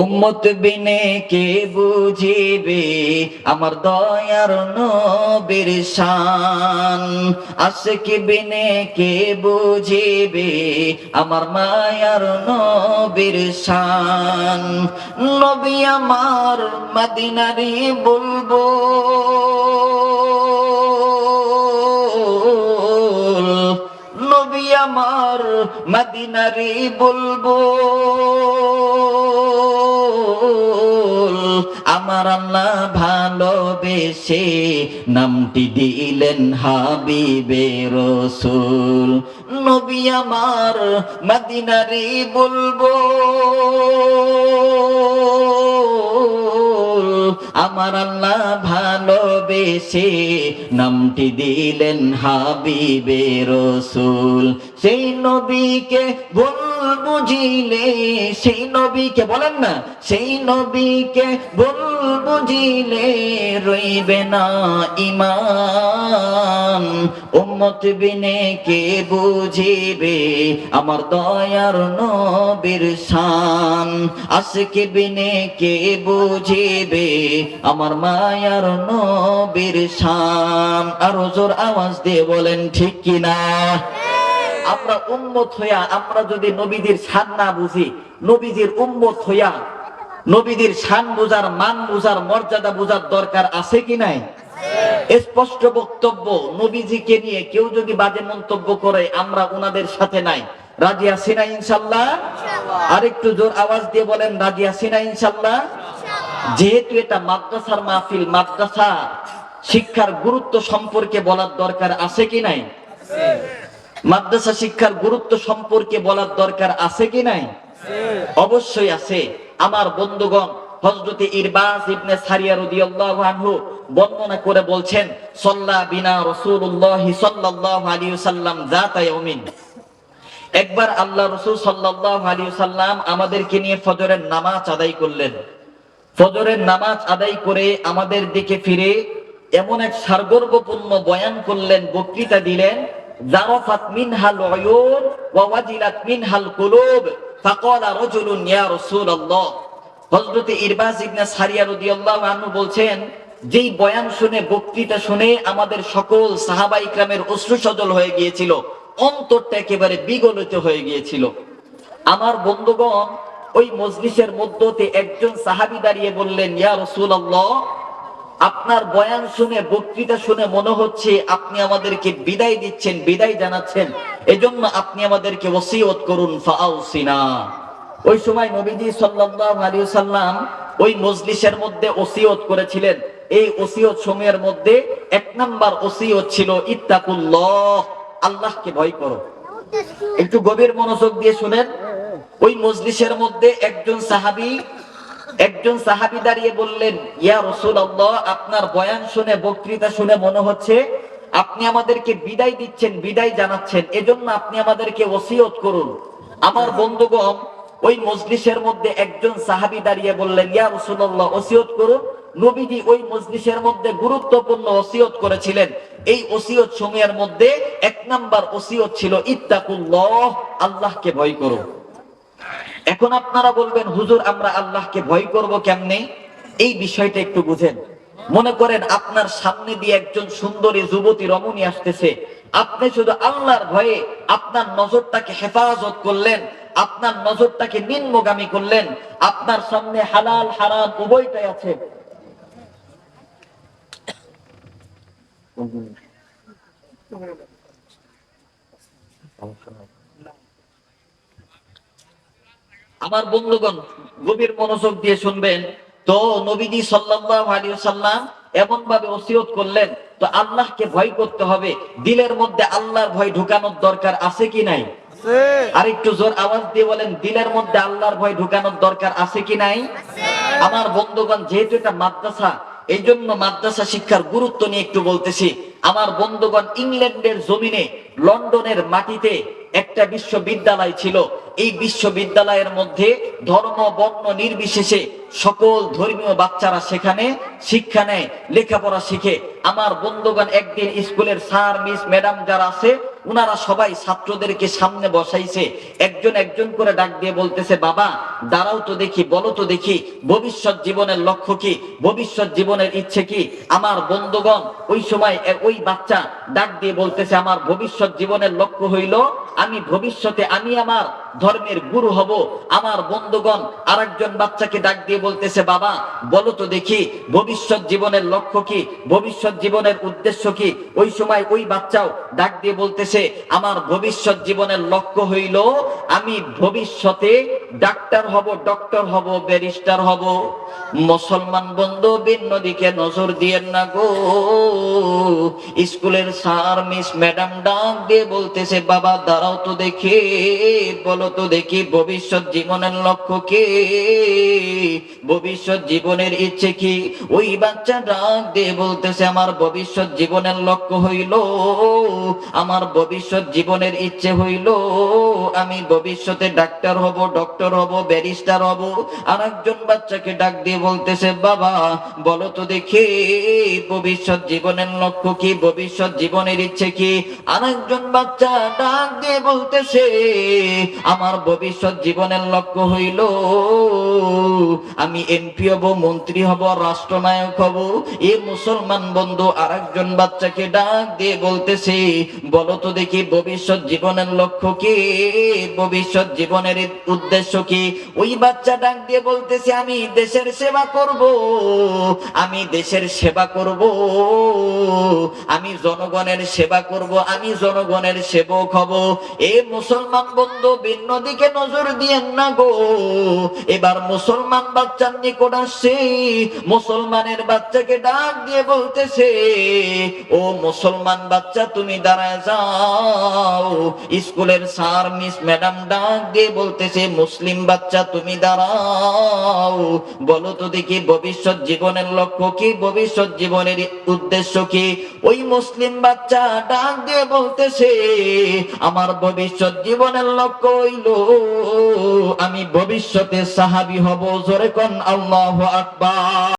উম্মত বিনে কে বুঝিবে আমার দয়ার নবীর শান। আশিক বিনে কে বুঝিবে আমার মায়ার নবীর শান। নবী আমার মদিনারি বুলবুল, নবী আমার মদিনারি বুলবুল। আমার আল্লাহ ভালোবেসে নামটি দিলেন হাবিবে রসুল। নবী আমার মদিনারি বুলবুল, আমার আল্লাহ ভালোবেসে নামটি দিলেন হাবিবে রসুল। সেই নবীকে ভুল বুঝিলে, সেই নবীকে বলেন না, সেই নবীকে ভুল বুঝিলে রইবে না ঈমান। উম্মত বিনে কে বুঝিবে আমার দয়ার নবীর শান। আশিক বিনে কে বুঝিবে আমার মায়ার নবীর শান। আরো জোর আওয়াজ দিয়ে বলেন ঠিক কিনা। আমরা উম্মত হইয়া আমরা যদি নবীদের শান না বুঝি, নবীজির উম্মত হইয়া নবীদের শান বুঝার, মান বুঝার, মর্যাদা বুঝার দরকার আছে কি নাই? স্পষ্ট বক্তব্য। নবীজিকে নিয়ে কেউ যদি বাজে মন্তব্য করে আমরা ওনাদের সাথে নাই। রাজি আছি না ইনশাআল্লাহ? আরেকটু জোর আওয়াজ দিয়ে বলেন রাজি আছি না ইনশাআল্লাহ? যেহেতু এটা মাদ্রাসার মাহফিল, মাদ্রাসা শিক্ষার গুরুত্ব সম্পর্কে বলার দরকার আছে কি নাই? মাদ্রাসা শিক্ষার গুরুত্ব সম্পর্কে বলার দরকার আছে কি নাই? অবশ্যই আছে। আমার বন্ধুগণ, হযরত ইরবাজ ইবনে সারিয়া রাদিয়াল্লাহু আনহু বর্ণনা করে বলছেন, সাল্লা বিনা রাসূলুল্লাহ সাল্লাল্লাহু আলাইহি ওয়াসাল্লাম যাতা ইয়াউমিন। একবার আল্লাহ রাসূল সাল্লাল্লাহু আলাইহি ওয়াসাল্লাম আমাদেরকে নিয়ে ফজরের নামাজ আদায় করলেন। ফজরের নামাজ আদায় করে আমাদের দিকে ফিরে এমন এক সারগর্বপূর্ণ বয়ান করলেন, বক্তৃতা দিলেন, জারাফাত মিনহাল উয়ুন ওয়া ওয়াজিলাত মিনহাল কুলুব। ফাকালা রাজুলুন ইয়া রাসূলুল্লাহ। হযরত ইরবাজ ইবনে সারিয়া রাদিয়াল্লাহু আনহু বলছেন, যেই বয়ান শুনে, বক্তৃতা শুনে আমাদের সকল সাহাবা ইকরামের অশ্রু সজল হয়ে গিয়েছিল, অন্তরটা একেবারে বিগলিত হয়ে গিয়েছিল। আমার বন্ধুগণ, ওই মজলিসের মধ্যতে একজন সাহাবী দাঁড়িয়ে বললেন, ইয়া রাসূলুল্লাহ, আপনার বয়ান শুনে, বক্তৃতা শুনে মনে হচ্ছে আপনি আমাদেরকে বিদায় দিচ্ছেন, বিদায় জানাচ্ছেন। এজন্য আপনি আমাদেরকে ওসিয়ত করুন, ফাআউসিনা। ওই সময় নবীজি সাল্লাল্লাহু আলাইহি ওয়াসাল্লাম ওই মজলিসের মধ্যে ওসিয়ত করেছিলেন। এই ওসিয়ত সমূহের মধ্যে এক নাম্বার ওসিয়ত ছিল ইত্তাকুল্লাহ, আল্লাহকে ভয় করো। একটু গভীর মনোযোগ দিয়ে শুনেন। ওই মজলিসের মধ্যে একজন সাহাবী দাঁড়িয়ে বললেন, ইয়া রাসূলুল্লাহ, আপনার বয়ান শুনে, বক্তৃতা শুনে মনে হচ্ছে আপনি আমাদেরকে বিদায় দিচ্ছেন, বিদায় জানাচ্ছেন। এজন্য আপনি আমাদেরকে ওসিয়ত করুন। আমার বন্ধুগণ, ওই মজলিসের মধ্যে একজন সাহাবী দাঁড়িয়ে বললেন, ইয়া রাসূলুল্লাহ, ওসিয়ত করুন। নবীজি ওই মজলিসের মধ্যে গুরুত্বপূর্ণ ওসিয়ত করেছিলেন। এই ওসিয়ত সমূহের মধ্যে এক নাম্বার ওসিয়ত ছিল ইত্তাকুল্লাহ, আল্লাহকে ভয় করো। এখন আপনারা বলবেন, হুজুর আমরা আল্লাহকে ভয় করব কেমনে? এই বিষয়টা একটু বুঝেন। মনে করেন আপনার সামনে দিয়ে একজন সুন্দরী যুবতী রমণী আসতেছে, আপনি শুধু আল্লাহর ভয়ে আপনার নজরটাকে হেফাজত করলেন, আপনার নজরটাকে নিম্নগামী করলেন। আপনার সামনে হালাল হারাম উভয়টাই আছে। আমার বন্ধুগণ, গভীর মনোযোগ দিয়ে শুনবেন। তো নবীজি সাল্লাল্লাহু আলাইহি ওয়াসাল্লাম এমন ভাবে ওসিয়ত করলেন, তো আল্লাহকে ভয় করতে হবে। দিলের মধ্যে আল্লাহর ভয় ঢুকানোর দরকার আছে কি নাই? আর একটু জোর আওয়াজ দিয়ে বলেন, দিলের মধ্যে আল্লাহর ভয় ঢুকানোর দরকার আছে কি নাই? আমার বন্ধুগণ, যেহেতু এটা মাদ্রাসা, এই জন্য মাদ্রাসা শিক্ষার গুরুত্ব নিয়ে একটু বলতেছি। আমার বন্ধুগণ, ইংল্যান্ডের জমিনে, লন্ডনের মাটিতে একটা বিশ্ববিদ্যালয় ছিল। এই বিশ্ববিদ্যালয়ের মধ্যে ধর্ম বর্ণ নির্বিশেষে সকল ধর্মীয় বাচ্চারা সেখানে শিক্ষা নেয়, লেখাপড়া শিখে। আমার বন্ধুগণ একদিন স্কুলের স্যার মিস ম্যাডাম যারা আছে উনারা সবাই ছাত্রদেরকে সামনে বসাইছে, একজন একজন করে ডাক দিয়ে বলতেছে, বাবা দাঁড়াও তো দেখি, বলো তো দেখি ভবিষ্যৎ জীবনের লক্ষ্য কি, ভবিষ্যৎ জীবনের ইচ্ছে কি। আমার বন্ধুগণ ওই সময় ওই বাচ্চা ডাক দিয়ে বলতেছে, আমার ভবিষ্যৎ জীবনের লক্ষ্য হইল আমি ভবিষ্যতে আমি আমার ধর্মের গুরু হব। আমার বন্ধুগণ আরেকজন বাচ্চাকে ডাক দিয়ে বলতেছে, বাবা বলো তো দেখি ভবিষ্যৎ জীবনের লক্ষ্য কি, ভবিষ্যৎ জীবনের উদ্দেশ্য কি। ওই সময় ওই বাচ্চাও ডাক দিয়ে বলতেছে, আমার ভবিষ্যৎ জীবনের লক্ষ্য হইল আমি ভবিষ্যতে ডাক্তার হব, ডক্টর হব, ব্যারিস্টার হব। মুসলমান বন্ধু ভিন্ন দিকে নজর দিয়েন না গো। স্কুলের স্যার মিস ম্যাডাম ডাক দিয়ে বলতেছে, বাবা দাঁড়াও তো দেখি, বলো তো দেখি ভবিষ্যৎ জীবনের লক্ষ্য কি, ভবিষ্যৎ জীবনের ইচ্ছে কি। ওই বাচ্চা ডাক দিয়ে বলতেছে, আমার ভবিষ্যৎ জীবনের লক্ষ্য হইল, আমার ভবিষ্যৎ জীবনের ইচ্ছে হইল আমি ভবিষ্যতে ডাক্তার হব, ডক্টর হব, ব্যারিস্টার হব। আর একজন বাচ্চাকে ডাক দিয়ে বলতেছে, বাবা বলো তো দেখি ভবিষ্যৎ জীবনের লক্ষ্য কি, ভবিষ্যৎ জীবনের ইচ্ছে কি। আর একজন বাচ্চা ডাক দিয়ে বলতেছে, আমার ভবিষ্যৎ জীবনের লক্ষ্য হইল আমি এমপি হব, মন্ত্রী হব, রাষ্ট্রনায়ক হব। এ মুসলমান বন্ধু আর একজন বাচ্চাকে ডাক দিয়ে বলতেছে, বলো তো দেখি ভবিষ্যৎ জীবনের লক্ষ্য কি, ভবিষ্যৎ জীবনের উদ্দেশ্য কি। ওই বাচ্চা ডাক দিয়ে বলতেছে, আমি দেশের সেবা করব, আমি দেশের সেবা করব, আমি জনগণের সেবা করব, আমি জনগণের সেবক হব। এ মুসলমান বন্ধু ভিন্ন দিকে নজর দিয়েন না গো। এবার মুসলমান বাচ্চার নিকট আসছে, মুসলমানের বাচ্চাকে ডাক দিয়ে বলতেছে, ও মুসলমান বাচ্চা তুমি দাঁড়ায় যাও। স্কুলের স্যার মিস ম্যাডাম ডাক দিয়ে বলতেছে, মুসলিম বাচ্চা তুমি দাঁড়াও, বলো তো দেখি ভবিষ্যৎ জীবনের লক্ষ্য কি, ভবিষ্যৎ জীবনের উদ্দেশ্য কি। ওই মুসলিম বাচ্চা ডাক দিয়ে বলতেছে, আমার ভবিষ্যৎ জীবনের লক্ষ্য হইল আমি ভবিষ্যতে সাহাবী হব। জোরে কোন আল্লাহু আকবার।